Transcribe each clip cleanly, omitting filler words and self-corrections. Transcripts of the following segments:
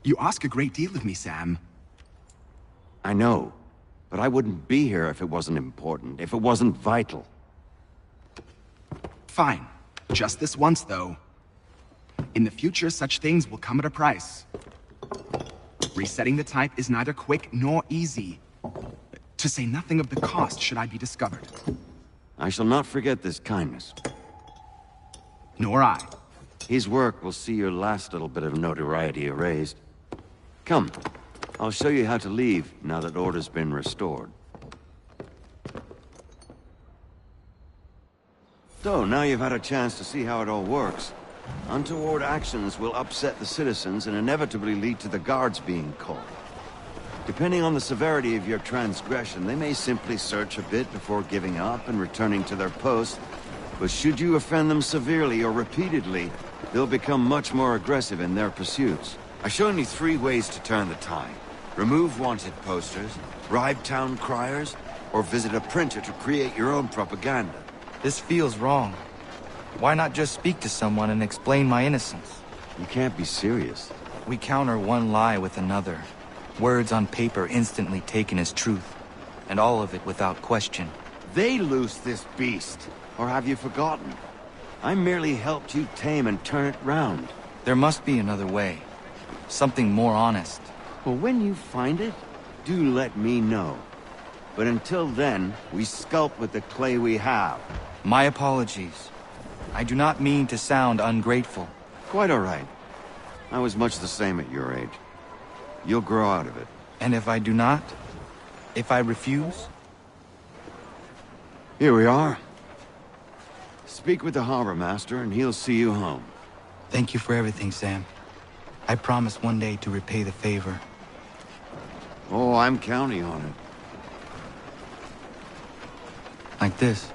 You ask a great deal of me, Sam. I know, but I wouldn't be here if it wasn't important, if it wasn't vital. Fine. Just this once, though. In the future, such things will come at a price. Resetting the type is neither quick nor easy. To say nothing of the cost should I be discovered. I shall not forget this kindness. Nor I. His work will see your last little bit of notoriety erased. Come, I'll show you how to leave now that order's been restored. So, now you've had a chance to see how it all works. Untoward actions will upset the citizens and inevitably lead to the guards being called. Depending on the severity of your transgression, they may simply search a bit before giving up and returning to their post. But should you offend them severely or repeatedly, they'll become much more aggressive in their pursuits. I've shown you 3 ways to turn the tide. Remove wanted posters, bribe town criers, or visit a printer to create your own propaganda. This feels wrong. Why not just speak to someone and explain my innocence? You can't be serious. We counter one lie with another. Words on paper instantly taken as truth. And all of it without question. They loose this beast. Or have you forgotten? I merely helped you tame and turn it round. There must be another way. Something more honest. Well, when you find it, do let me know. But until then, we sculpt with the clay we have. My apologies. I do not mean to sound ungrateful. Quite all right. I was much the same at your age. You'll grow out of it. And if I do not? If I refuse? Here we are. Speak with the harbor master and he'll see you home. Thank you for everything, Sam. I promise one day to repay the favor. Oh, I'm counting on it. Like this.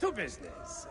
To business.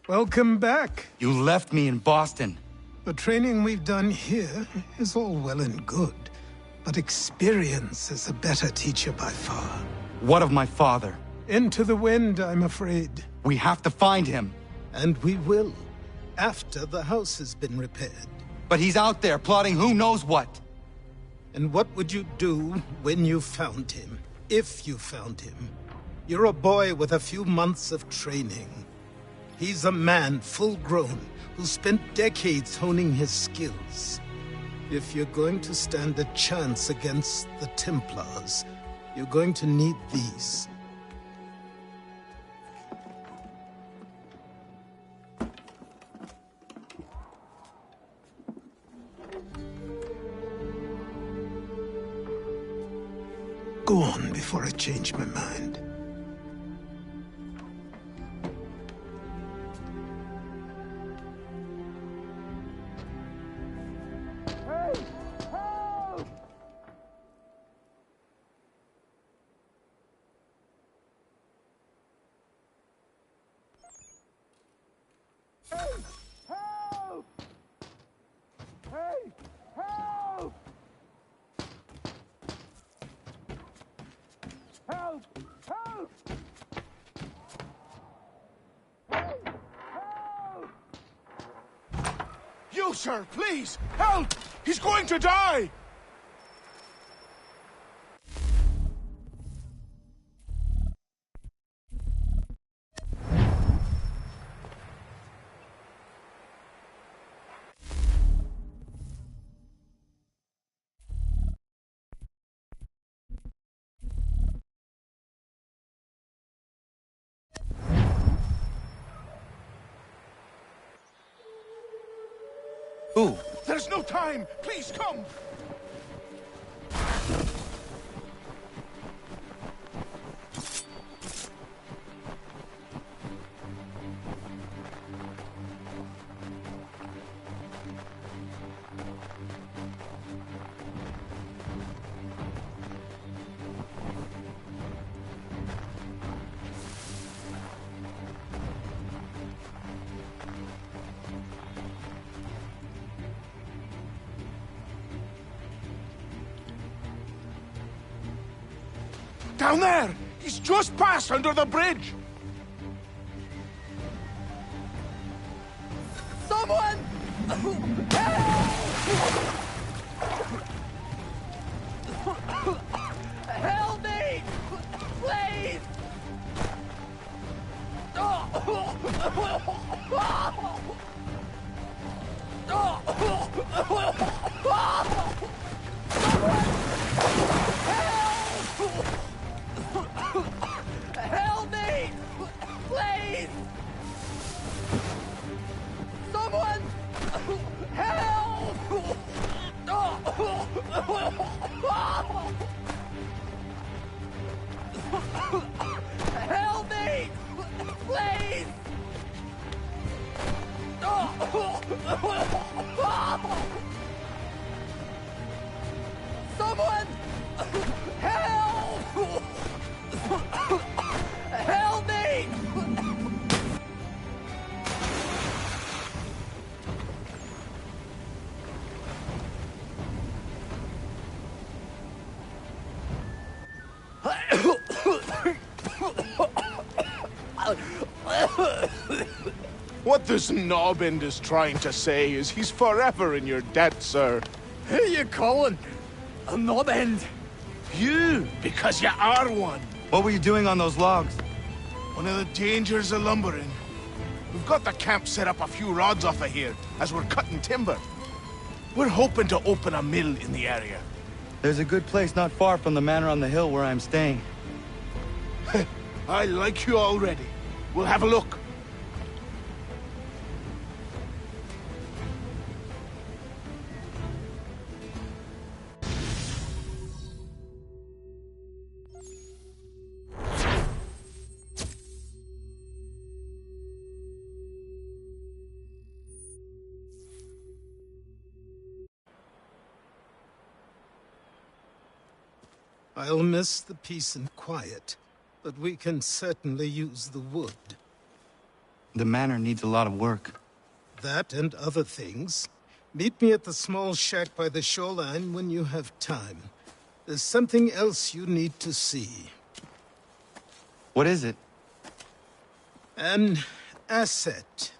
Welcome back. You left me in Boston. The training we've done here is all well and good, but experience is a better teacher by far. What of my father? Into the wind, I'm afraid. We have to find him. And we will, after the house has been repaired. But he's out there plotting who knows what. And what would you do when you found him? If you found him? You're a boy with a few months of training. He's a man full grown who spent decades honing his skills. If you're going to stand a chance against the Templars, you're going to need these. Go on before I change my mind. You, sir, please, help! He's going to die! Who? There's no time! Please, come! Down there! He's just passed under the bridge! Someone! Help me! Please! Help me! Please! Someone! Help! Help me! Please! Someone! Help! Help me! What this knobend is trying to say is he's forever in your debt, sir. Who you calling? A knob end? You, because you are one. What were you doing on those logs? One of the dangers of lumbering. We've got the camp set up a few rods off of here, as we're cutting timber. We're hoping to open a mill in the area. There's a good place not far from the manor on the hill where I'm staying. I like you already. We'll have a look. I'll miss the peace and quiet, but we can certainly use the wood. The manor needs a lot of work. That and other things. Meet me at the small shack by the shoreline when you have time. There's something else you need to see. What is it? An asset.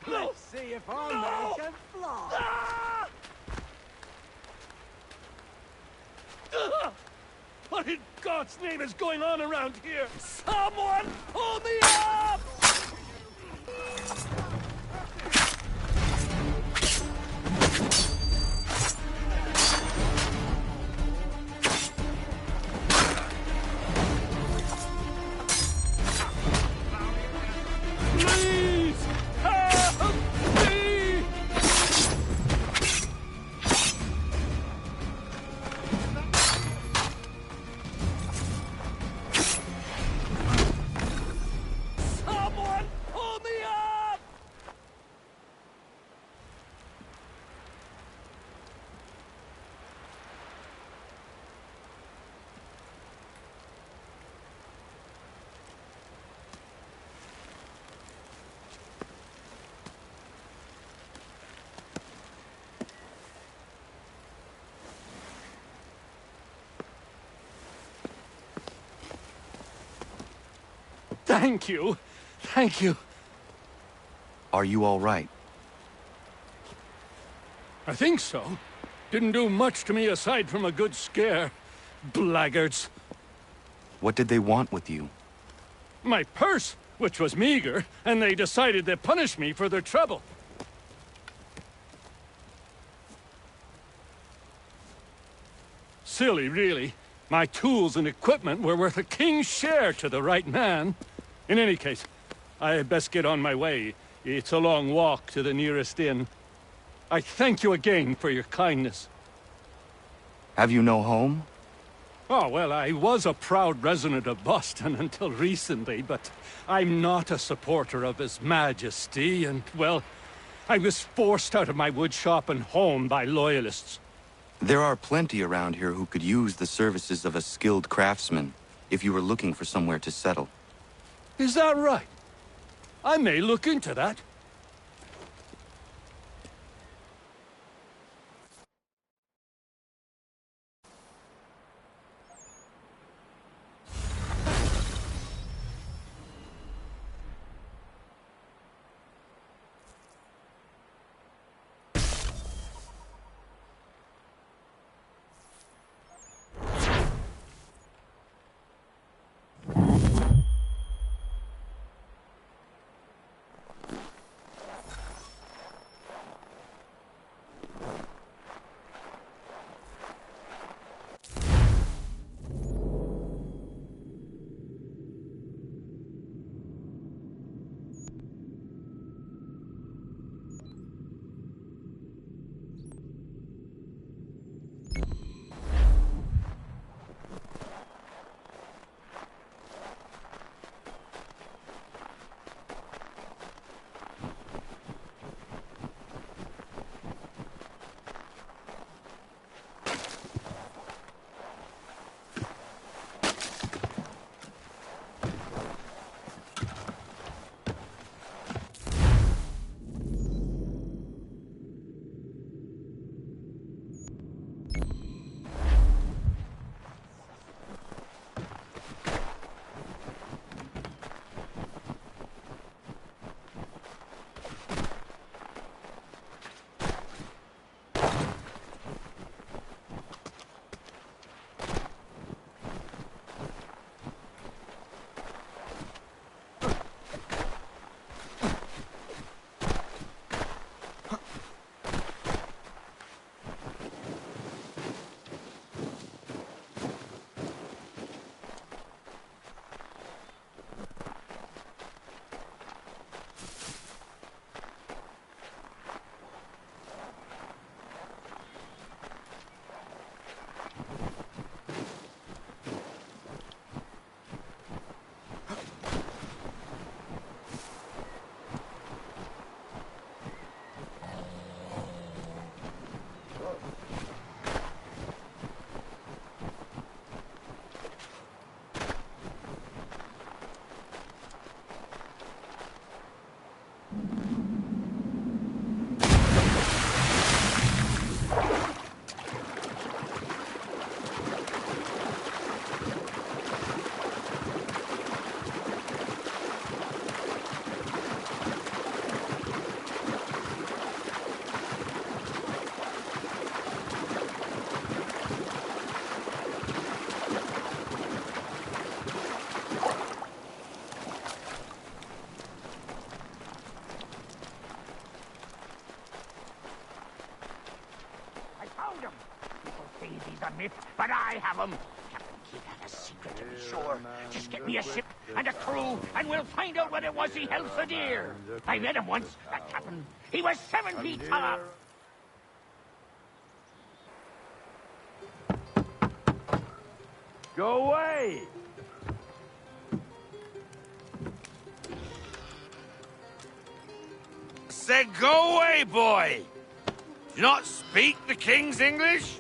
Let's see if our man can fly. What in God's name is going on around here? Someone pull me up! Please help me! Someone pull me up! Thank you. Thank you. Are you all right? I think so. Didn't do much to me aside from a good scare. Blackguards. What did they want with you? My purse, which was meager, and they decided to punish me for their trouble. Silly, really. My tools and equipment were worth a king's share to the right man. In any case, I had best get on my way. It's a long walk to the nearest inn. I thank you again for your kindness. Have you no home? Oh, well, I was a proud resident of Boston until recently, but I'm not a supporter of His Majesty, and, well, I was forced out of my woodshop and home by loyalists. There are plenty around here who could use the services of a skilled craftsman, if you were looking for somewhere to settle. Is that right? I may look into that. But I have them. Captain Kidd had a secret to be sure. Just get me a ship and a crew, and we'll find out what it was he held so dear. I met him once, that captain. He was 7 feet tall. Go away! Said go away, boy! Do you not speak the King's English?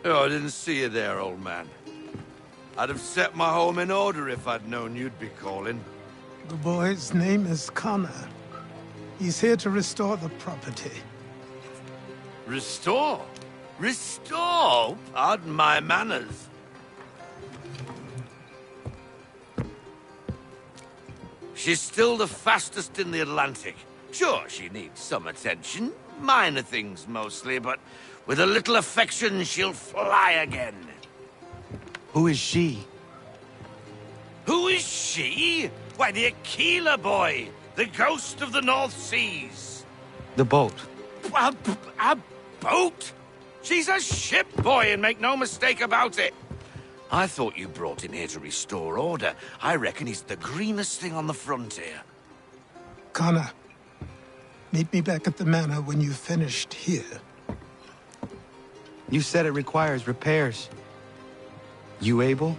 Oh, I didn't see you there, old man. I'd have set my home in order if I'd known you'd be calling. The boy's name is Connor. He's here to restore the property. Restore? Restore? Pardon my manners. She's still the fastest in the Atlantic. Sure, she needs some attention. Minor things mostly, but with a little affection, she'll fly again. Who is she? Who is she? Why, the Aquila boy, the ghost of the North Seas. The boat. A boat? She's a ship, boy, and make no mistake about it. I thought you brought him here to restore order. I reckon he's the greenest thing on the frontier. Connor, meet me back at the manor when you've finished here. You said it requires repairs. You able?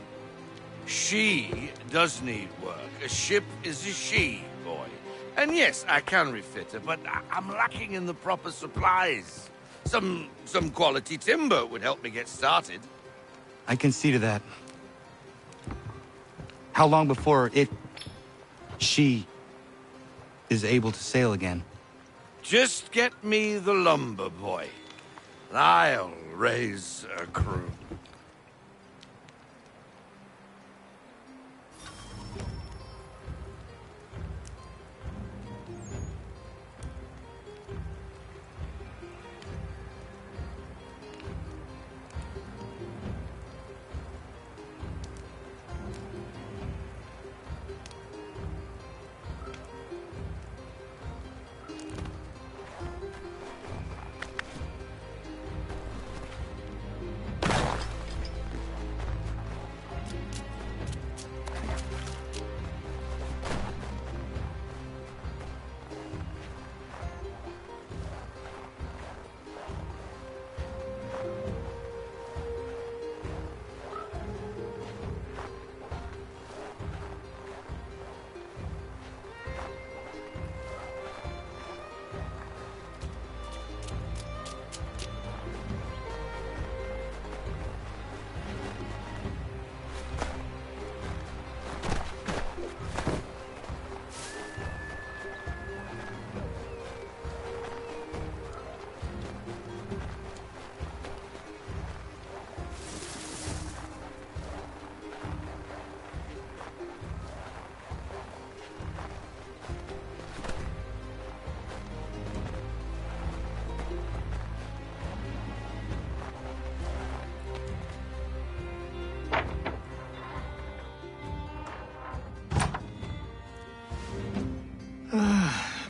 She does need work. A ship is a she, boy. And yes, I can refit her, but I'm lacking in the proper supplies. Some quality timber would help me get started. I can see to that. How long before she is able to sail again? Just get me the lumber, boy. I'll raise a crew.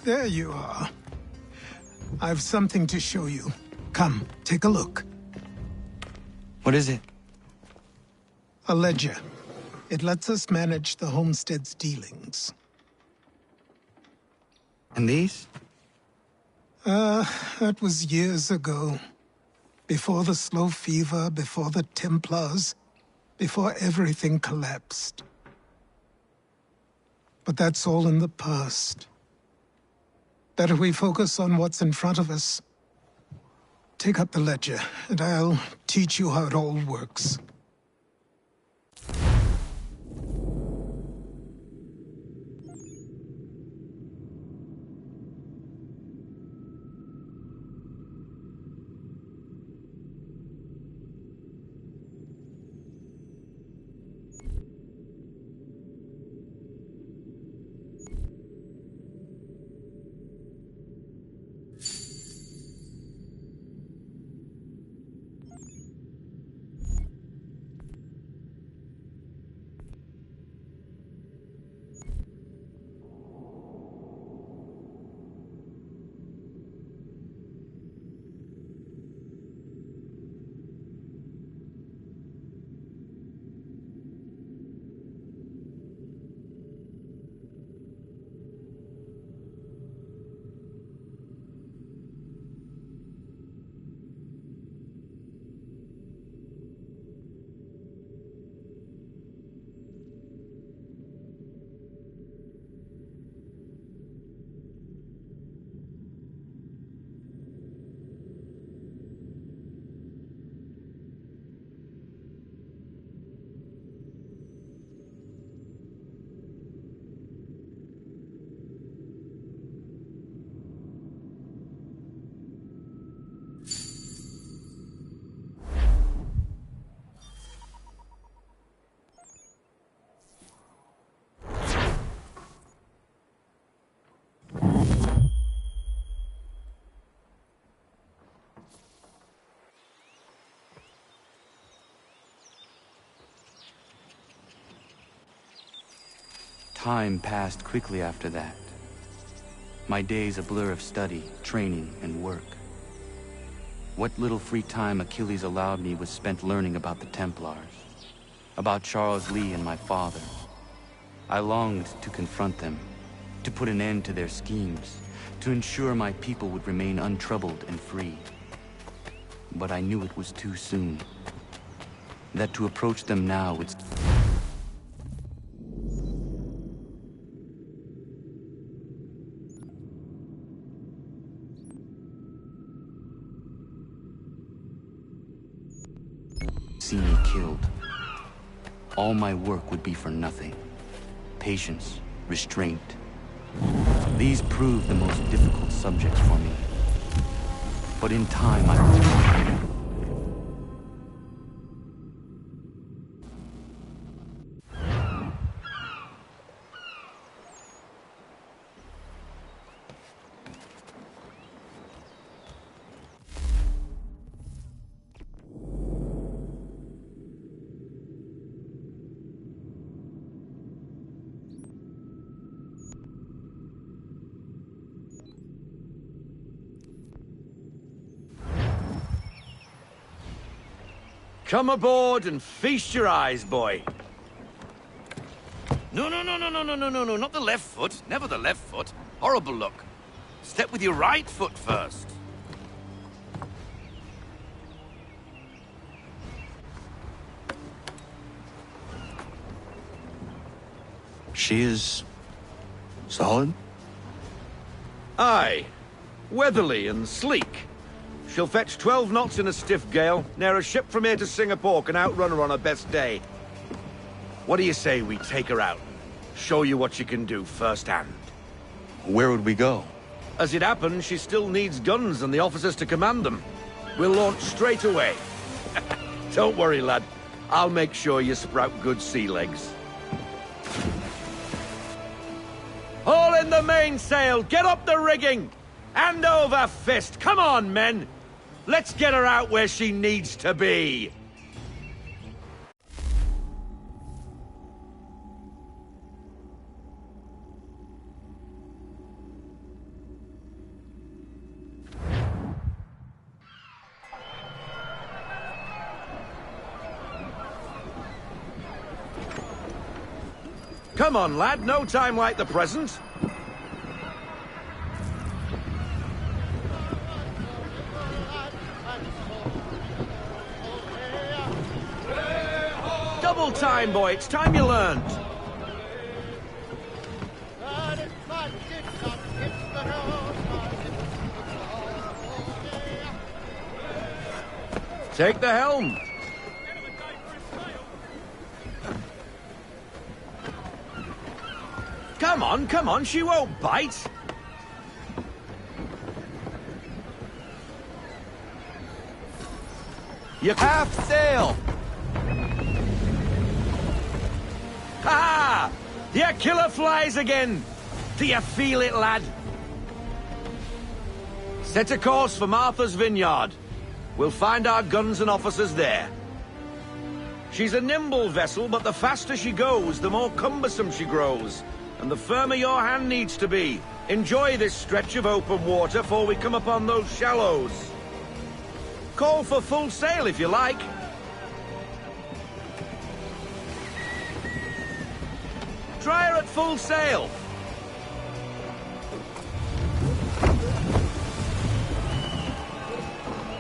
There you are. I've something to show you. Come, take a look. What is it? A ledger. It lets us manage the homestead's dealings. And these? That was years ago. Before the slow fever, before the Templars, before everything collapsed. But that's all in the past. Better we focus on what's in front of us. Take up the ledger, and I'll teach you how it all works. Time passed quickly after that. My days a blur of study, training, and work. What little free time Achilles allowed me was spent learning about the Templars, about Charles Lee and my father. I longed to confront them, to put an end to their schemes, to ensure my people would remain untroubled and free. But I knew it was too soon, that to approach them now would... see me killed. All my work would be for nothing. Patience, restraint. These proved the most difficult subjects for me. But in time, Come aboard and feast your eyes, boy. No, not the left foot. Never the left foot. Horrible look. Step with your right foot first. She is... solid? Aye. Weatherly and sleek. She'll fetch 12 knots in a stiff gale. Ne'er a ship from here to Singapore can outrun her on her best day. What do you say we take her out? Show you what she can do firsthand. Where would we go? As it happens, she still needs guns and the officers to command them. We'll launch straight away. Don't worry, lad. I'll make sure you sprout good sea legs. Haul in the mainsail! Get up the rigging! Hand over fist! Come on, men! Let's get her out where she needs to be! Come on, lad. No time like the present. Double time, boy. It's time you learned. Take the helm. Come on, she won't bite. You half sail. Ha! Your killer flies again. Do you feel it, lad? Set a course for Martha's Vineyard. We'll find our guns and officers there. She's a nimble vessel, but the faster she goes, the more cumbersome she grows. And the firmer your hand needs to be. Enjoy this stretch of open water before we come upon those shallows. Call for full sail if you like. Try her at full sail.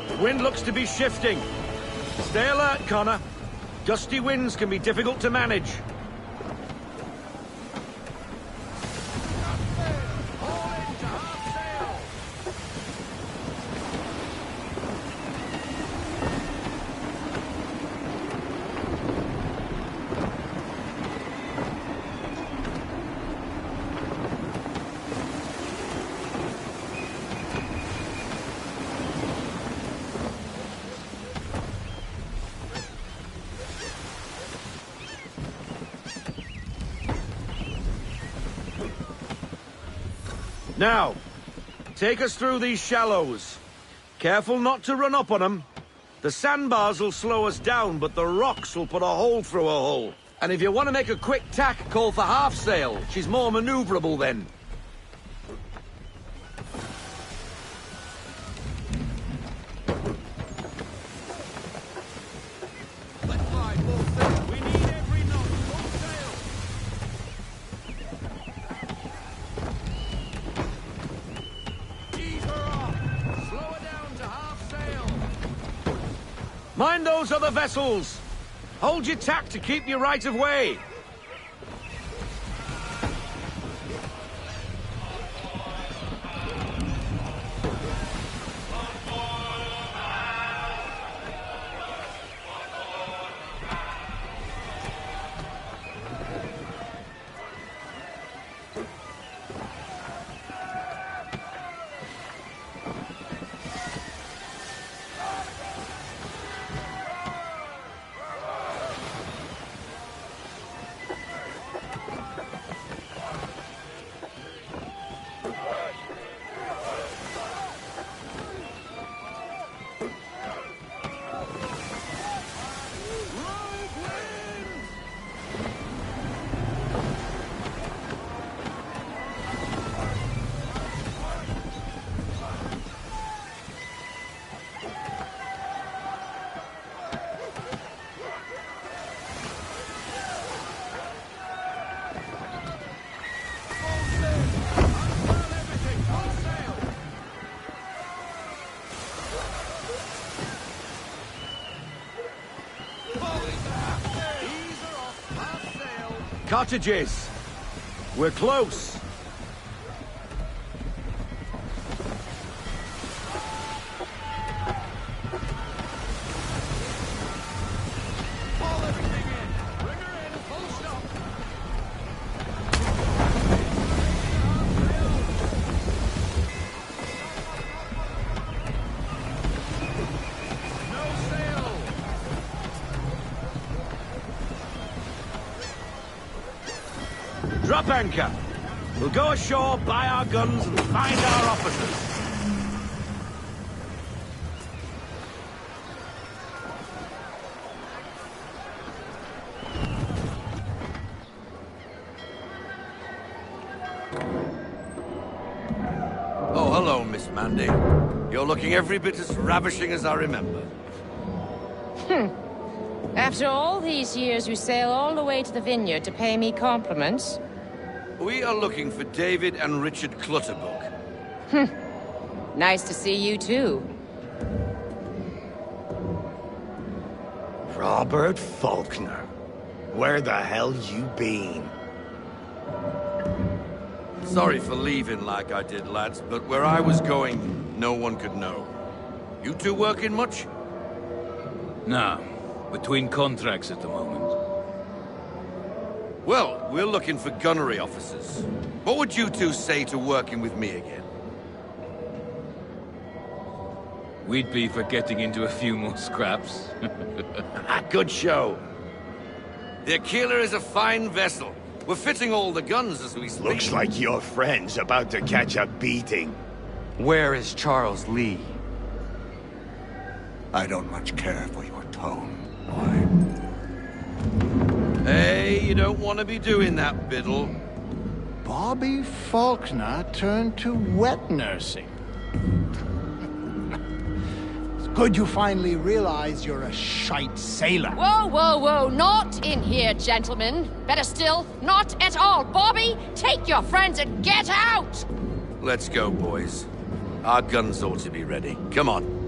The wind looks to be shifting. Stay alert, Connor. Gusty winds can be difficult to manage. Now, take us through these shallows. Careful not to run up on them. The sandbars will slow us down, but the rocks will put a hole through her hull. And if you want to make a quick tack, call for half sail. She's more maneuverable then. Mind those other vessels! Hold your tack to keep your right of way! Cottages! We're close! Haul everything in! Bring her in, full stop! No sail! Drop anchor. We'll go ashore, buy our guns, and find our officers. Oh, hello, Miss Mandy. You're looking every bit as ravishing as I remember. After all these years, you sail all the way to the vineyard to pay me compliments? We are looking for David and Richard Clutterbuck. Nice to see you, too. Robert Faulkner. Where the hell you been? Sorry for leaving like I did, lads, but where I was going, no one could know. You two working much? No. Between contracts at the moment. Well, we're looking for gunnery officers. What would you two say to working with me again? We'd be for getting into a few more scraps. Good show. The Aquila is a fine vessel. We're fitting all the guns as we speak. Looks like your friend's about to catch a beating. Where is Charles Lee? I don't much care for your tone, boy. Hey, you don't want to be doing that, Biddle. Bobby Faulkner turned to wet nursing. It's good you finally realize you're a shite sailor. Whoa, whoa, whoa, not in here, gentlemen. Better still, not at all. Bobby, take your friends and get out! Let's go, boys. Our guns ought to be ready. Come on.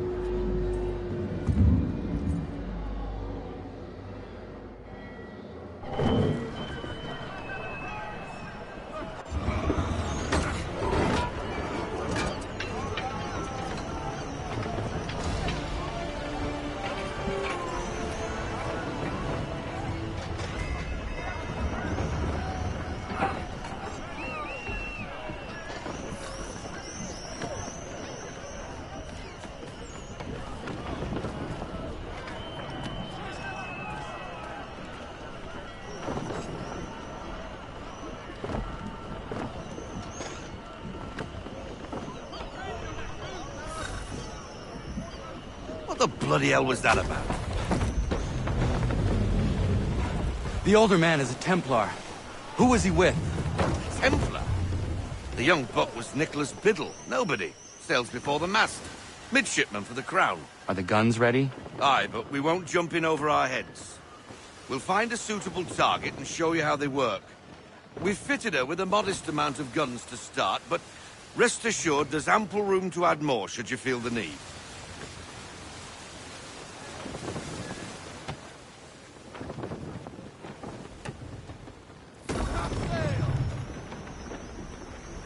What the bloody hell was that about? The older man is a Templar. Who was he with? Templar? The young buck was Nicholas Biddle. Nobody. Sails before the mast. Midshipman for the Crown. Are the guns ready? Aye, but we won't jump in over our heads. We'll find a suitable target and show you how they work. We've fitted her with a modest amount of guns to start, but rest assured there's ample room to add more should you feel the need.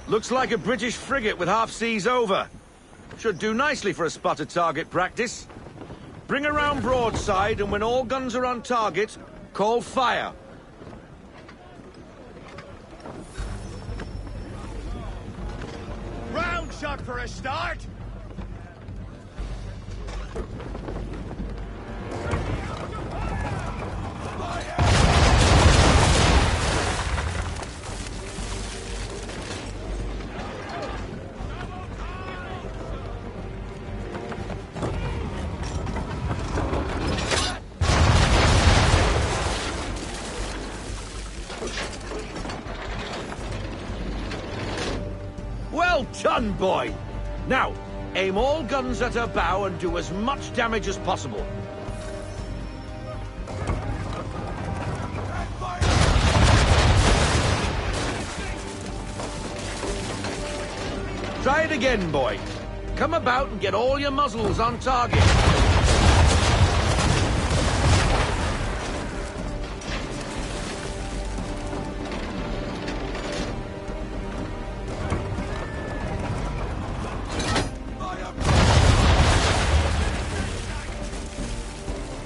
Looks like a British frigate with half seas over. Should do nicely for a spotted target practice. Bring around broadside, and when all guns are on target, call fire. Round shot for a start. Well done, boy! Now, aim all guns at her bow and do as much damage as possible. Try it again, boy. Come about and get all your muzzles on target.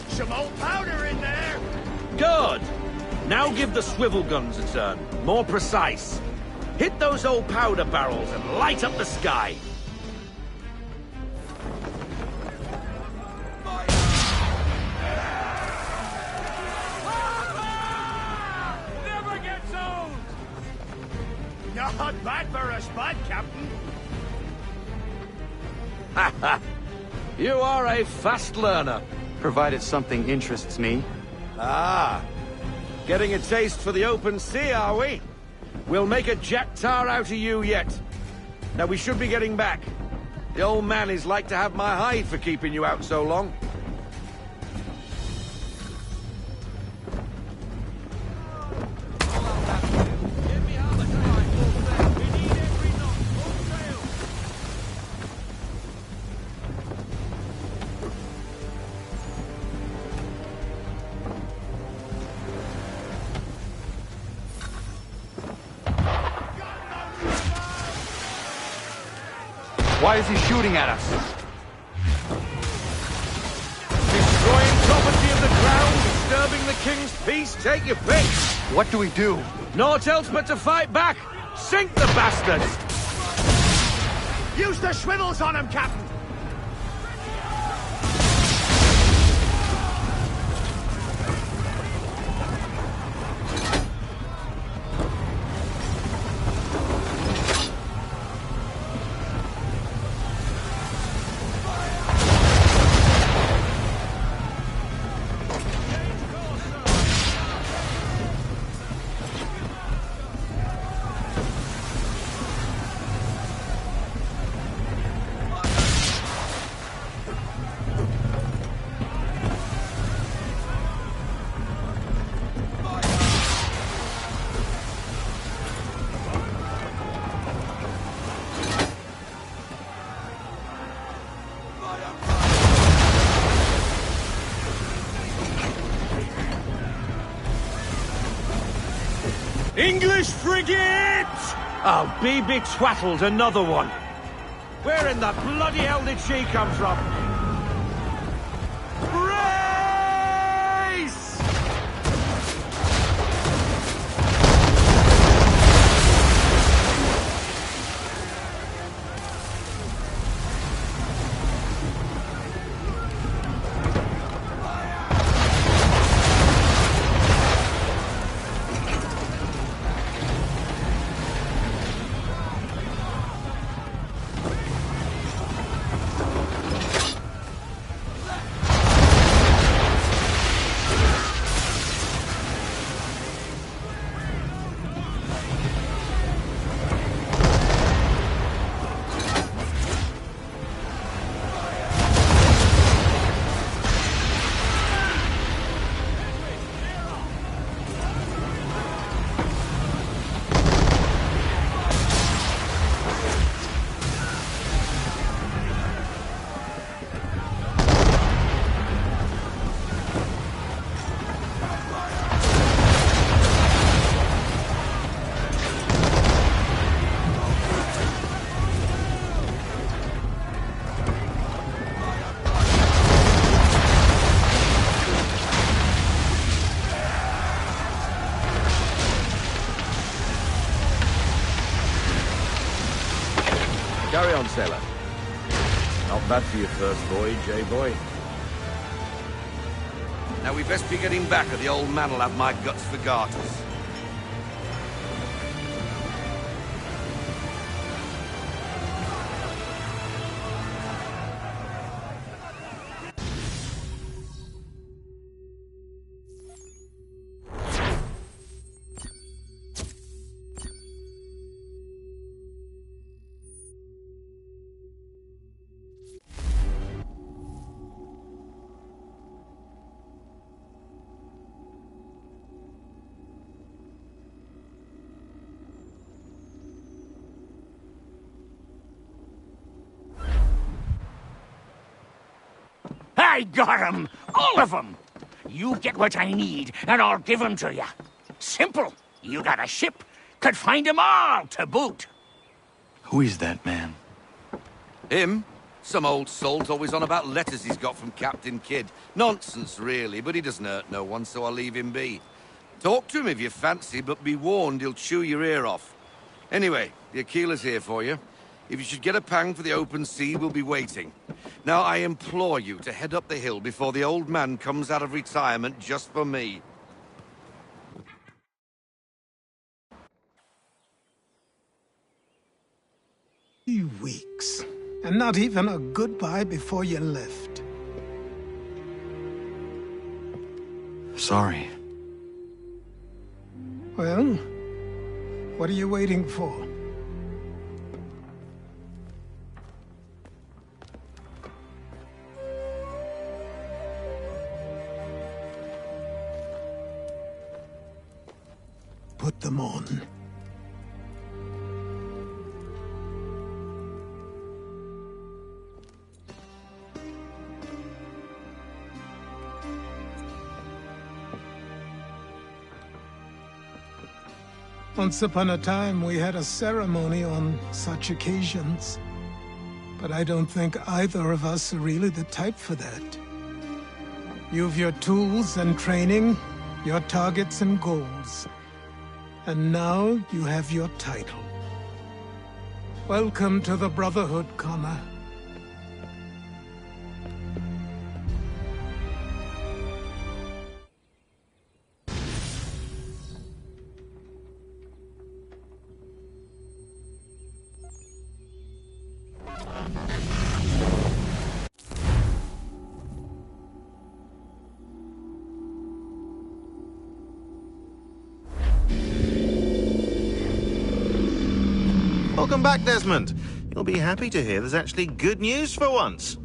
Some old powder in there. Good. Now give the swivel guns a turn. More precise. Hit those old powder barrels and light up the sky. Never gets old. Not bad for a spot, Captain. Ha! You are a fast learner. Provided something interests me. Ah. Getting a taste for the open sea, are we? We'll make a jack tar out of you yet. Now we should be getting back. The old man is like to have my hide for keeping you out so long. Why is he shooting at us? Destroying property of the crown, disturbing the king's peace, take your pick. What do we do? Naught else but to fight back. Sink the bastards! Use the swivels on him, Captain. English frigate! Oh, BB twattled another one. Where in the bloody hell did she come from? Brace! Carry on, sailor. Not bad for your first voyage, eh, boy? Now we best be getting back, or the old man'll have my guts for garters. I got 'em! All of 'em! You get what I need, and I'll give 'em to you. Simple. You got a ship. Could find 'em all to boot. Who is that man? Him? Some old salt always on about letters he's got from Captain Kidd. Nonsense, really, but he doesn't hurt no one, so I'll leave him be. Talk to him if you fancy, but be warned he'll chew your ear off. Anyway, the Aquila's here for you. If you should get a pang for the open sea, we'll be waiting. Now, I implore you to head up the hill before the old man comes out of retirement just for me. 3 weeks. And not even a goodbye before you left. Sorry. Well, what are you waiting for? Put them on. Once upon a time, we had a ceremony on such occasions. But I don't think either of us are really the type for that. You've your tools and training, your targets and goals. And now you have your title. Welcome to the Brotherhood, Connor. Welcome back, Desmond. You'll be happy to hear there's actually good news for once.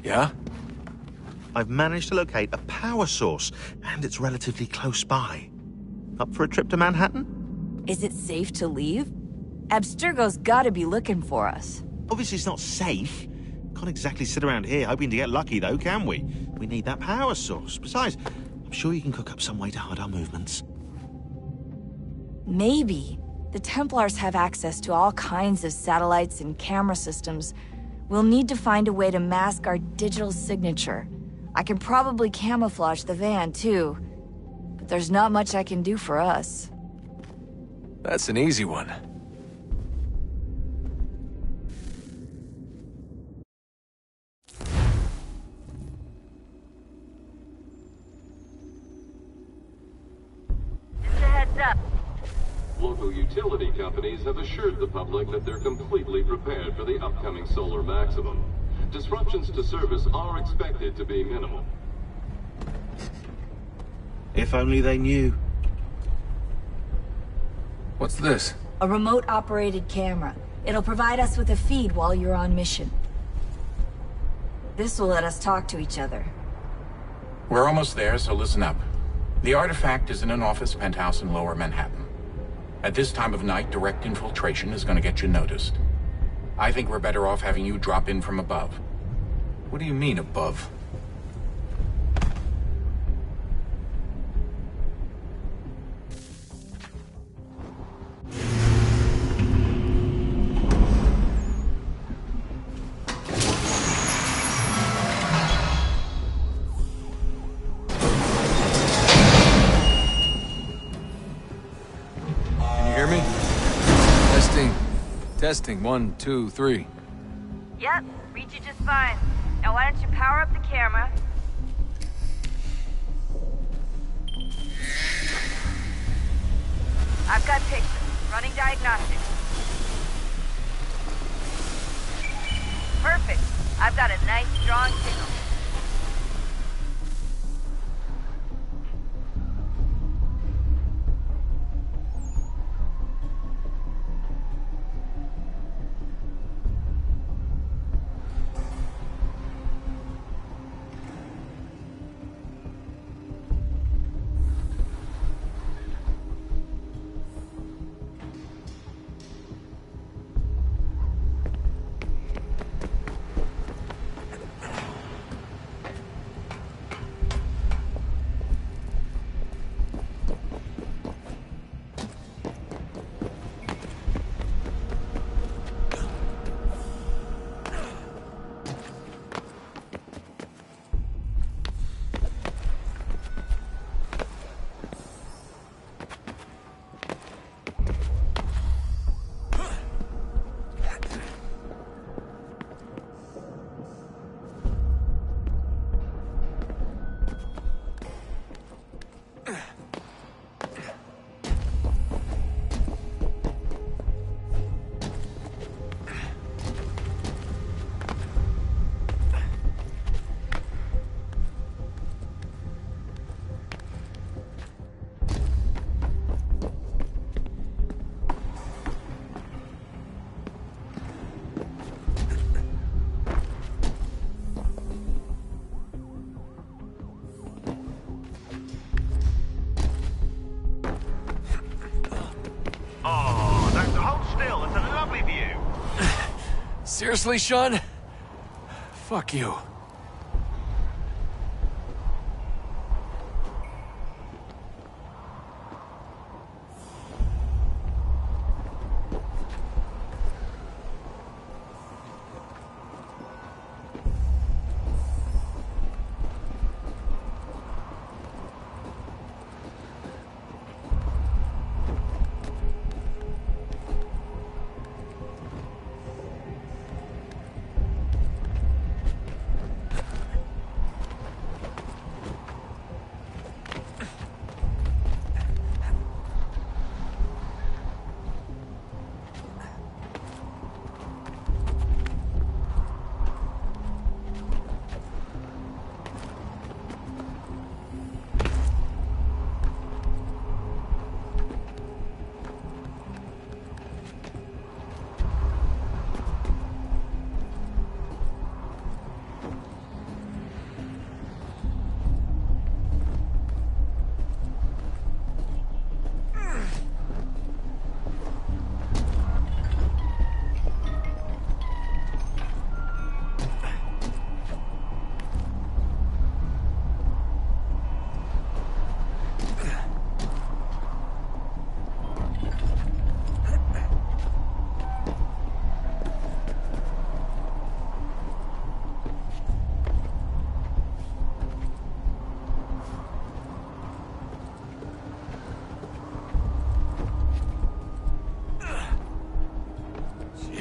Yeah? I've managed to locate a power source, and it's relatively close by. Up for a trip to Manhattan? Is it safe to leave? Abstergo's gotta be looking for us. Obviously it's not safe. Can't exactly sit around here hoping to get lucky, though, can we? We need that power source. Besides, I'm sure you can cook up some way to hide our movements. Maybe. The Templars have access to all kinds of satellites and camera systems. We'll need to find a way to mask our digital signature. I can probably camouflage the van, too. But there's not much I can do for us. That's an easy one. Just a heads up. Local utility companies have assured the public that they're completely prepared for the upcoming solar maximum. Disruptions to service are expected to be minimal. If only they knew. What's this? A remote-operated camera. It'll provide us with a feed while you're on mission. This will let us talk to each other. We're almost there, so listen up. The artifact is in an office penthouse in Lower Manhattan. At this time of night, direct infiltration is going to get you noticed. I think we're better off having you drop in from above. What do you mean, above? Testing, 1, 2, 3. Yep, read you just fine. Now why don't you power up the camera? I've got pictures. Running diagnostics. Perfect. I've got a nice, strong signal. Seriously, Sean? Fuck you.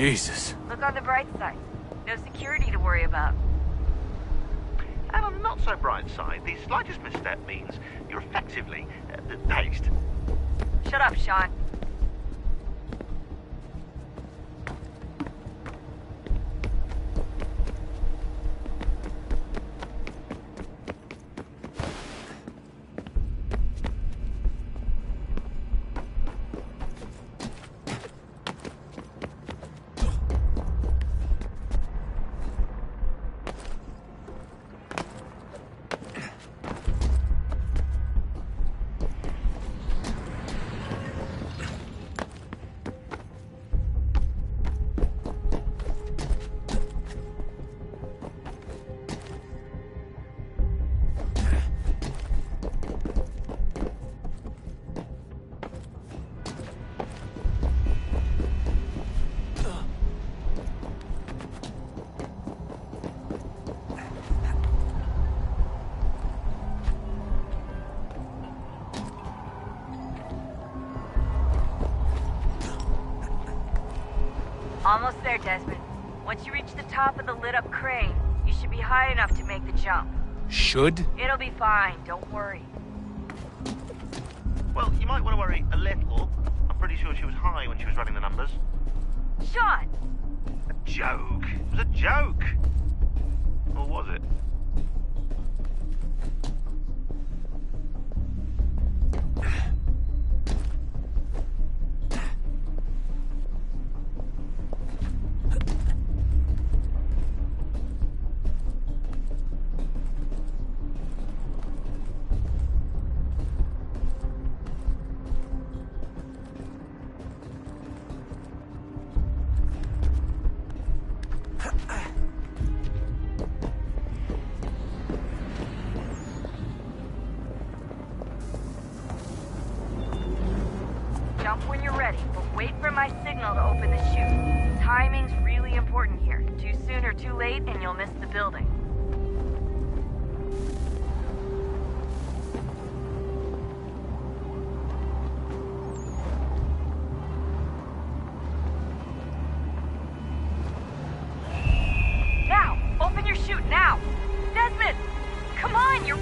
Jesus. Look on the bright side. No security to worry about. And on the not so bright side, the slightest misstep means you're effectively hazed. Shut up, Sean. Almost there, Desmond. Once you reach the top of the lit-up crane, you should be high enough to make the jump. Should? It'll be fine, don't worry. Well, you might want to worry a little. I'm pretty sure she was high when she was running the numbers. Sean! A joke. It was a joke. Or was it? Jump when you're ready, but wait for my signal to open the chute. Timing's really important here. Too soon or too late, and you'll miss the building. Now! Open your chute, now! Desmond! Come on, you're...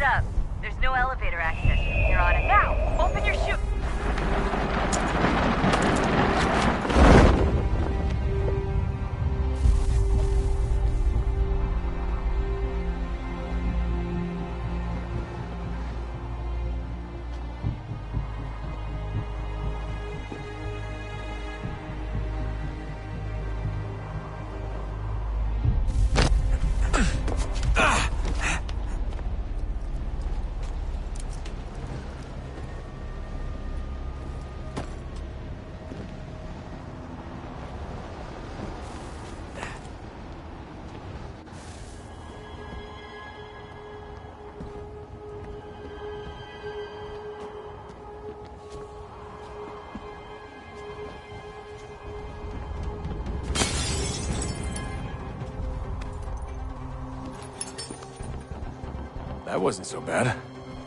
up. There's no elevator access from here on. And now, open your chute. That wasn't so bad.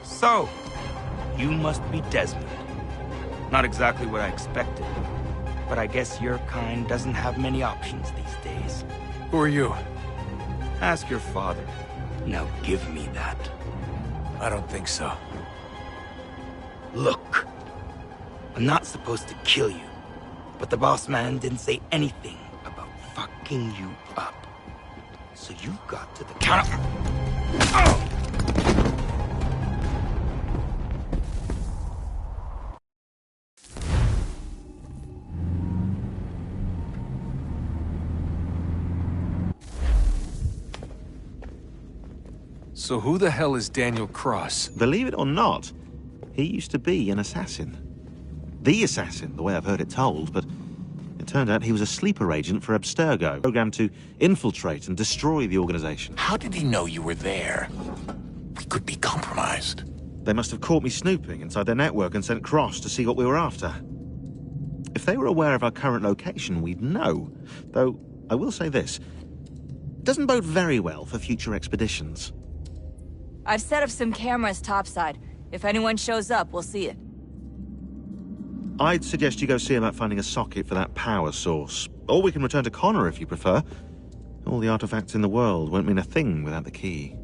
So, you must be Desmond. Not exactly what I expected, but I guess your kind doesn't have many options these days. Who are you? Ask your father. Now give me that. I don't think so. Look, I'm not supposed to kill you, but the boss man didn't say anything about fucking you up. So you got to the counter. Oh! So who the hell is Daniel Cross? Believe it or not, he used to be an assassin. The assassin, the way I've heard it told, but it turned out he was a sleeper agent for Abstergo, programmed to infiltrate and destroy the organization. How did he know you were there? We could be compromised. They must have caught me snooping inside their network and sent Cross to see what we were after. If they were aware of our current location, we'd know. Though, I will say this, it doesn't bode very well for future expeditions. I've set up some cameras topside. If anyone shows up, we'll see it. I'd suggest you go see about finding a socket for that power source. Or we can return to Connor if you prefer. All the artifacts in the world won't mean a thing without the key.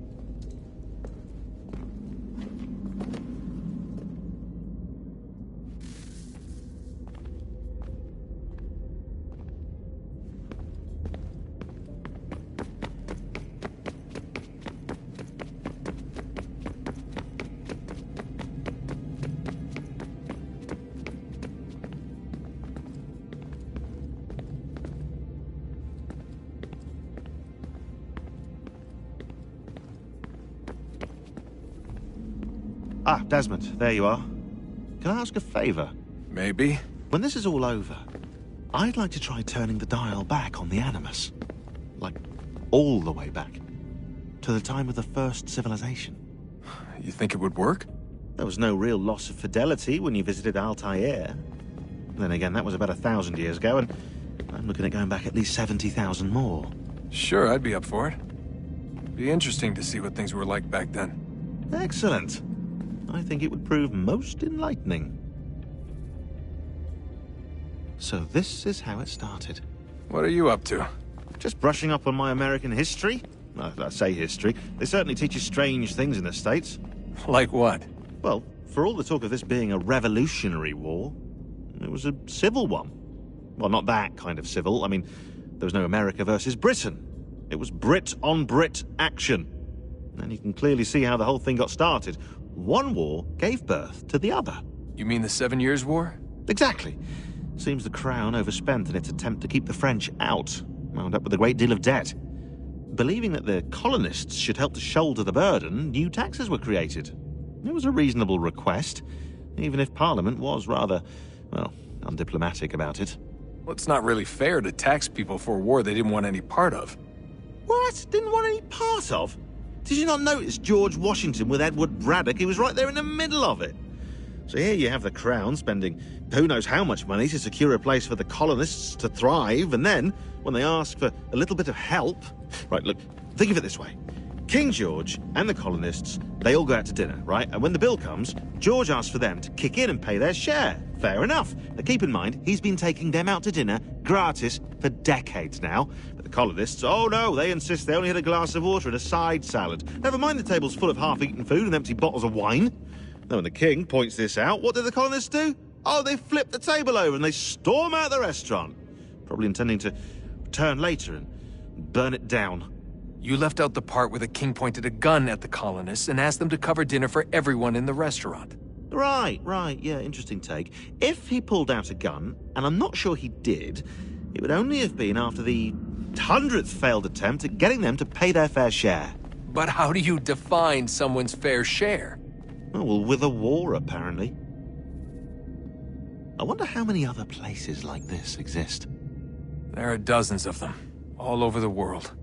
Ah, Desmond, there you are. Can I ask a favor? Maybe. When this is all over, I'd like to try turning the dial back on the Animus. Like all the way back to the time of the first civilization. You think it would work? There was no real loss of fidelity when you visited Altair. Then again, that was about 1,000 years ago, and I'm looking at going back at least 70,000 more. Sure, I'd be up for it. Be interesting to see what things were like back then. Excellent. I think it would prove most enlightening. So this is how it started. What are you up to? Just brushing up on my American history. Well, I say history. They certainly teach you strange things in the States. Like what? Well, for all the talk of this being a revolutionary war, it was a civil one. Well, not that kind of civil. I mean, there was no America versus Britain. It was Brit on Brit action. And you can clearly see how the whole thing got started. One war gave birth to the other. You mean the 7 Years' War? Exactly. Seems the Crown overspent in its attempt to keep the French out, wound up with a great deal of debt. Believing that the colonists should help to shoulder the burden, new taxes were created. It was a reasonable request, even if Parliament was rather, well, undiplomatic about it. Well, it's not really fair to tax people for a war they didn't want any part of. What? Didn't want any part of? Did you not notice George Washington with Edward Braddock? He was right there in the middle of it. So here you have the Crown spending who knows how much money to secure a place for the colonists to thrive, and then, when they ask for a little bit of help... Right, look, think of it this way. King George and the colonists, they all go out to dinner, right? And when the bill comes, George asks for them to kick in and pay their share. Fair enough. Now keep in mind, he's been taking them out to dinner gratis for decades now. But the colonists, oh no, they insist they only had a glass of water and a side salad. Never mind the table's full of half-eaten food and empty bottles of wine. Now when the king points this out, what do the colonists do? Oh, they flip the table over and they storm out the restaurant. Probably intending to return later and burn it down. You left out the part where the king pointed a gun at the colonists and asked them to cover dinner for everyone in the restaurant. Right, yeah, interesting take. If he pulled out a gun, and I'm not sure he did, it would only have been after the 100th failed attempt at getting them to pay their fair share. But how do you define someone's fair share? Oh, well, with a war, apparently. I wonder how many other places like this exist. There are dozens of them, all over the world.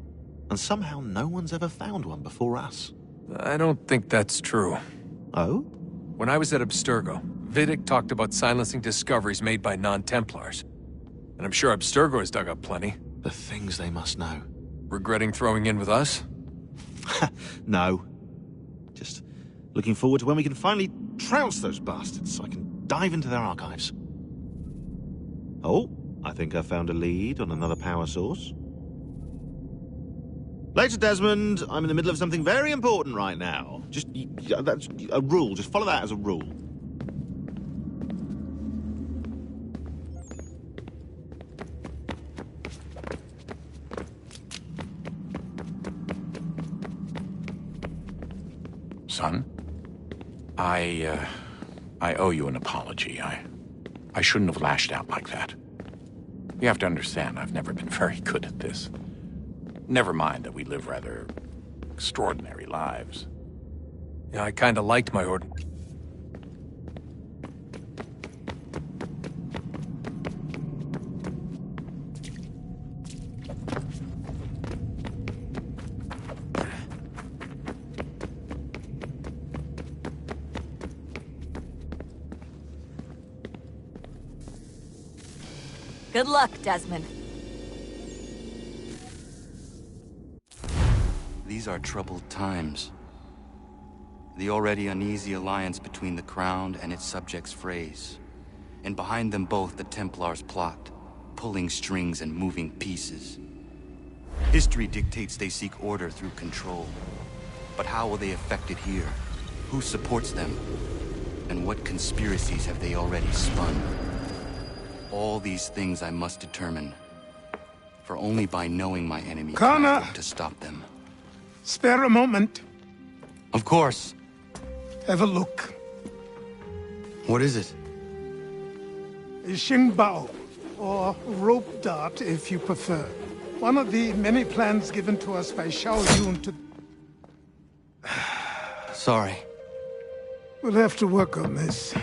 And somehow no one's ever found one before us. I don't think that's true. Oh? When I was at Abstergo, Vidic talked about silencing discoveries made by non-Templars. And I'm sure Abstergo has dug up plenty. The things they must know. Regretting throwing in with us? No. Just looking forward to when we can finally trounce those bastards so I can dive into their archives. Oh, I think I found a lead on another power source. Later, Desmond. I'm in the middle of something very important right now. That's a rule. Just follow that as a rule. Son, I owe you an apology. I shouldn't have lashed out like that. You have to understand, I've never been very good at this. Never mind that we live rather extraordinary lives. Yeah, I kinda liked my order. Good luck, Desmond. These are troubled times. The already uneasy alliance between the Crown and its subjects frays. And behind them both the Templars plot, pulling strings and moving pieces. History dictates they seek order through control. But how will they effect it here? Who supports them? And what conspiracies have they already spun? All these things I must determine. For only by knowing my enemy can I hope to stop them. Spare a moment. Of course. Have a look. What is it? A Xingbao, or rope dart if you prefer. One of the many plans given to us by Xiao Yun to... Sorry. We'll have to work on this.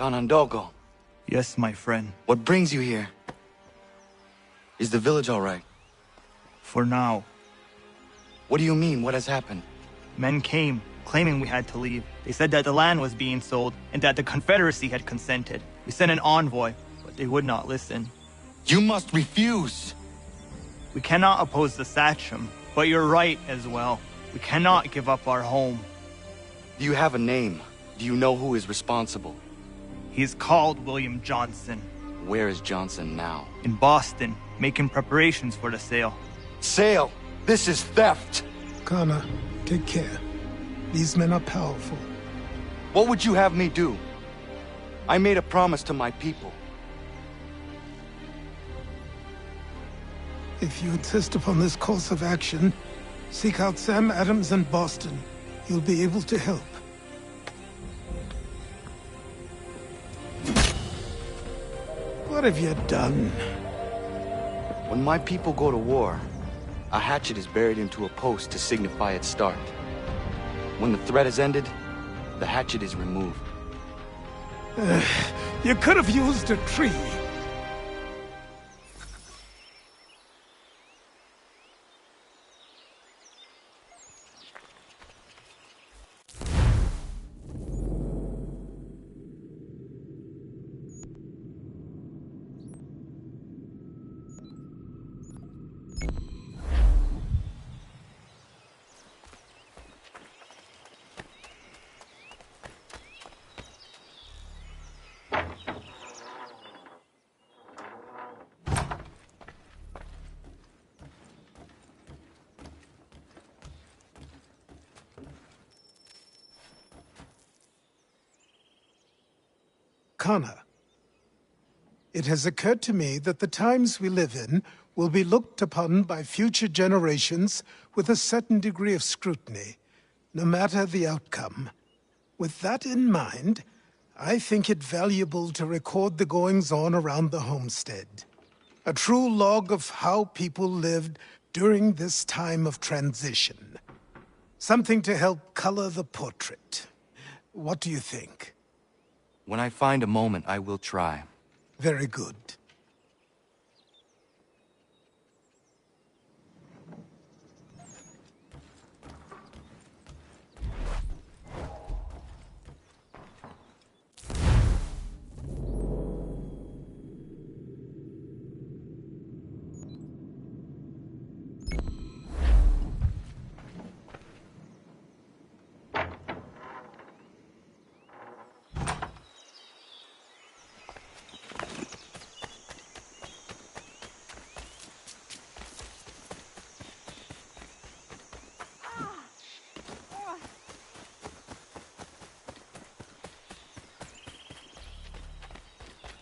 Ganondogo, Yes, my friend. what brings you here? Is the village all right? For now. What do you mean? What has happened? Men came, claiming we had to leave. They said that the land was being sold, and that the Confederacy had consented. We sent an envoy, but they would not listen. You must refuse! We cannot oppose the Sachem, but you're right as well. We cannot give up our home. Do you have a name? Do you know who is responsible? He is called William Johnson. Where is Johnson now? In Boston, making preparations for the sale. Sale! This is theft! Kana, take care. These men are powerful. What would you have me do? I made a promise to my people. If you insist upon this course of action, seek out Sam Adams in Boston. He'll be able to help. What have you done? When my people go to war, a hatchet is buried into a post to signify its start. When the threat is ended, the hatchet is removed. You could have used a tree. Kana, it has occurred to me that the times we live in will be looked upon by future generations with a certain degree of scrutiny, no matter the outcome. With that in mind, I think it valuable to record the goings-on around the homestead. A true log of how people lived during this time of transition. Something to help color the portrait. What do you think? When I find a moment, I will try. Very good.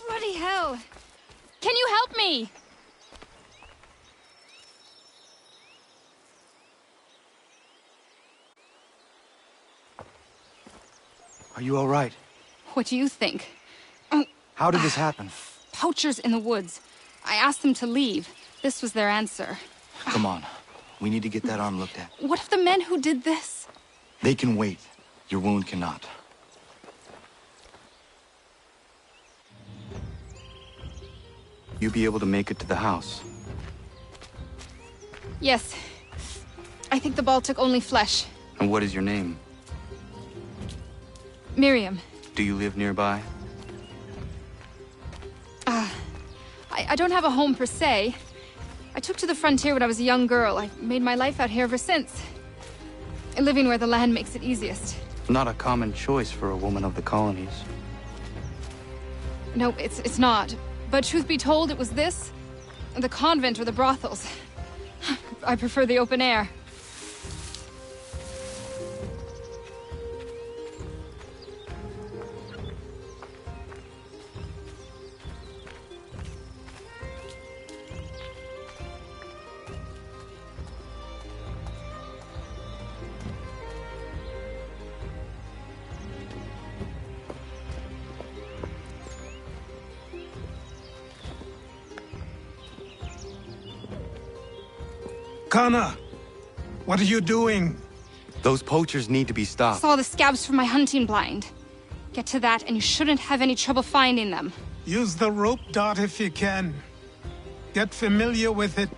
Bloody hell! Can you help me? Are you all right? What do you think? How did this happen? Poachers in the woods. I asked them to leave. This was their answer. Come on. We need to get that arm looked at. What if the men who did this? They can wait. Your wound cannot. You be able to make it to the house? Yes. I think the ball took only flesh. And what is your name? Miriam. Do you live nearby? I don't have a home per se. I took to the frontier when I was a young girl. I've made my life out here ever since. Living where the land makes it easiest. Not a common choice for a woman of the colonies. No, it's not. But truth be told, it was this, the convent or the brothels. I prefer the open air. Kana! What are you doing? Those poachers need to be stopped. Saw the scabs from my hunting blind. Get to that, and you shouldn't have any trouble finding them. Use the rope dart if you can. Get familiar with it.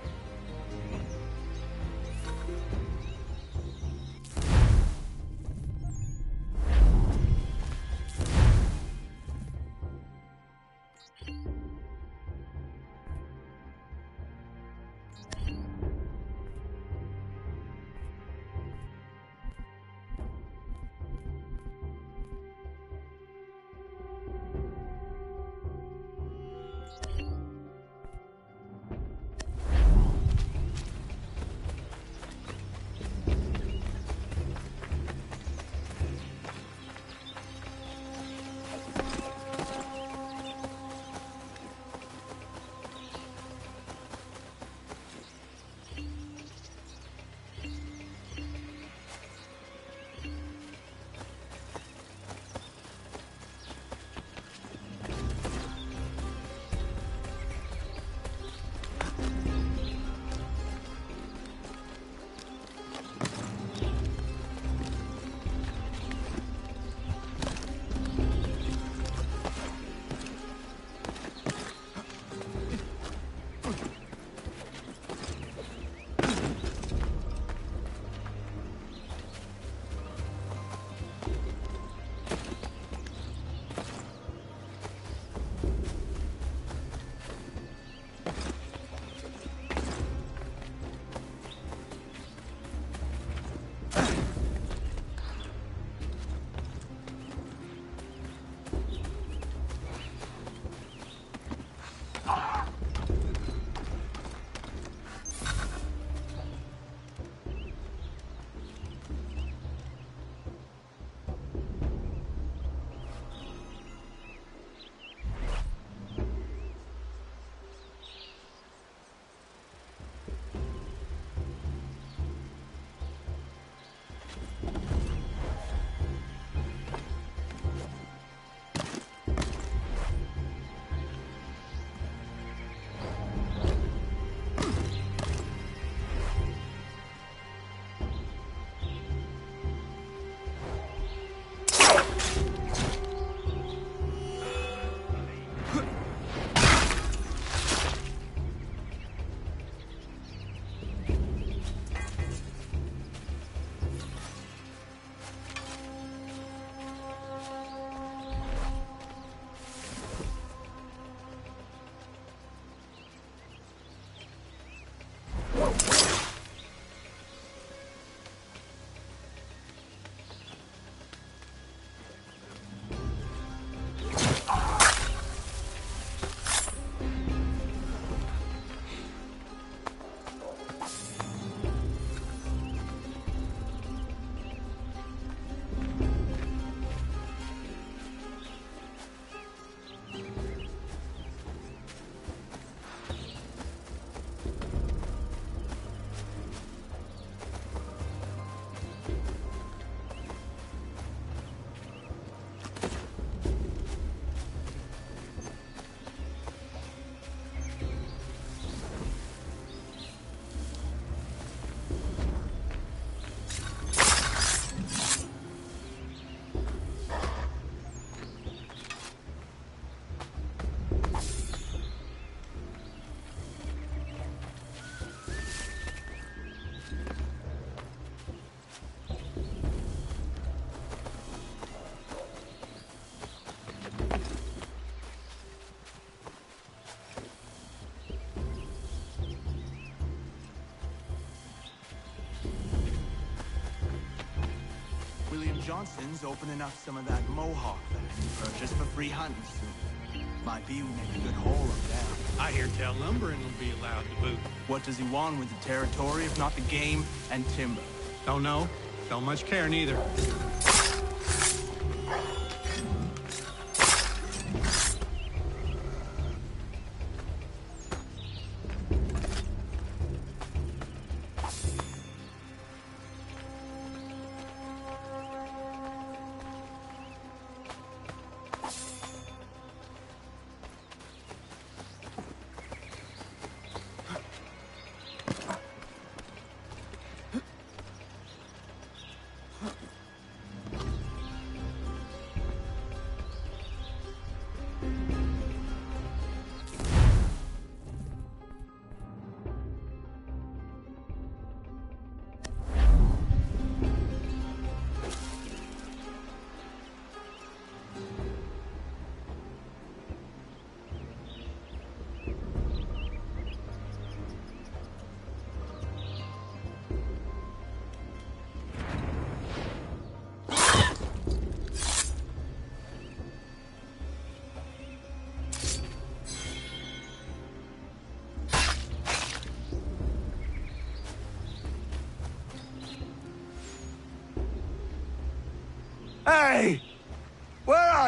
Johnson's opening up some of that Mohawk land you purchased for free hunting soon. Might be we make a good haul up there. I hear tell lumbering will be allowed to boot. What does he want with the territory if not the game and timber? Don't know. Don't much care neither.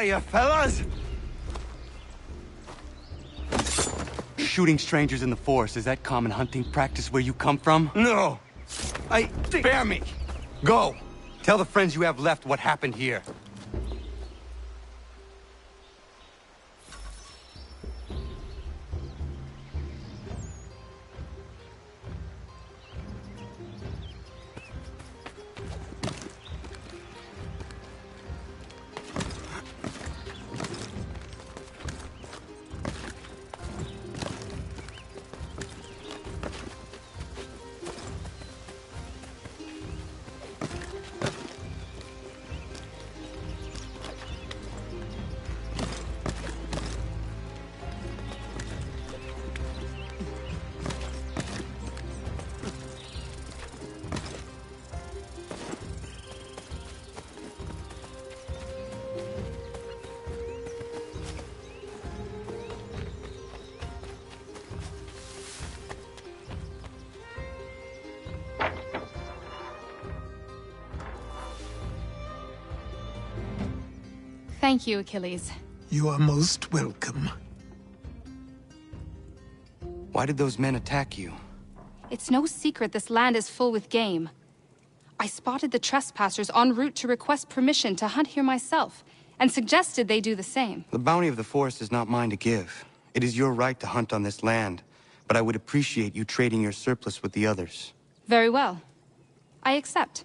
you, fellas? Shooting strangers in the forest, is that common hunting practice where you come from? No. Spare me. Go. Tell the friends you have left what happened here. Thank you, Achilles. You are most welcome. Why did those men attack you? It's no secret this land is full with game. I spotted the trespassers en route to request permission to hunt here myself, and suggested they do the same. The bounty of the forest is not mine to give. It is your right to hunt on this land, but I would appreciate you trading your surplus with the others. Very well. I accept.